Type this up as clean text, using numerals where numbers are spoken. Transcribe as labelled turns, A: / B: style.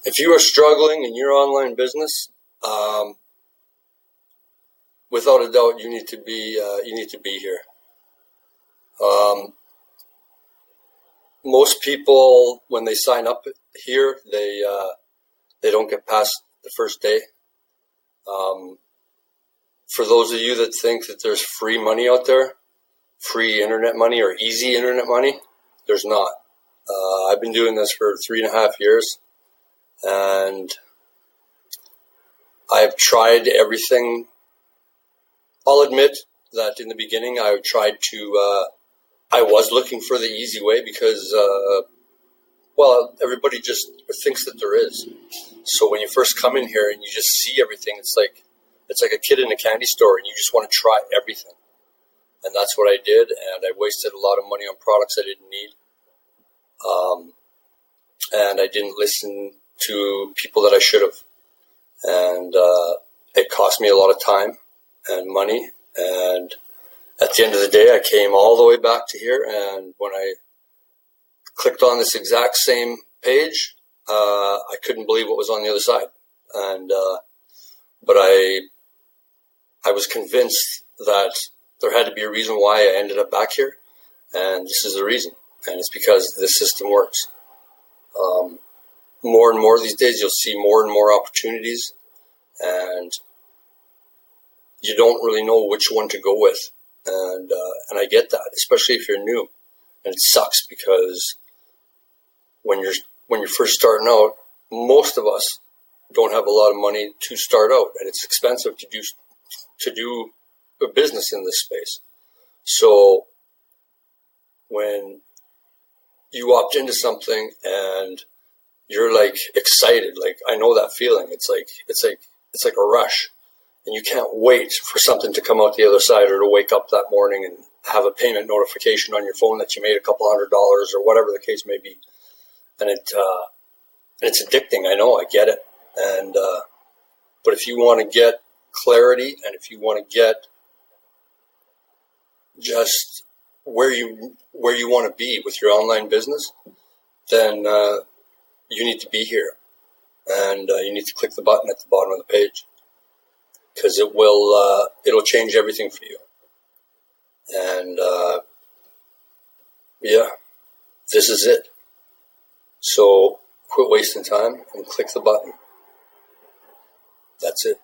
A: If you are struggling in your online business, without a doubt, you need to be here. Most people, when they sign up here, they don't get past the first day. For those of you that think that there's free money out there, free internet money or easy internet money, there's not. I've been doing this for 3.5 years, and I've tried everything. I'll admit that in the beginning I tried to, I was looking for the easy way because, everybody just thinks that there is. So when you first come in here and you just see everything, it's like a kid in a candy store and you just want to try everything. And that's what I did, and I wasted a lot of money on products I didn't need. And I didn't listen to people that I should have. And it cost me a lot of time and money. And at the end of the day, I came all the way back to here. And when I clicked on this exact same page, I couldn't believe what was on the other side. And but I was convinced that there had to be a reason why I ended up back here. And this is the reason. And it's because this system works. More and more these days, you'll see more and more opportunities, and you don't really know which one to go with. And I get that, especially if you're new. And it sucks because when you're first starting out, most of us don't have a lot of money to start out, and it's expensive to do a business in this space. So when you opt into something and you're like excited, like I know that feeling. It's like a rush, and you can't wait for something to come out the other side, or to wake up that morning and have a payment notification on your phone that you made a couple $100 or whatever the case may be. And it's addicting. I know, I get it. And but if you want to get clarity, and if you want to get just where you want to be with your online business, then you need to be here, and you need to click the button at the bottom of the page, because it'll change everything for you. And this is it. So quit wasting time and click the button. That's it.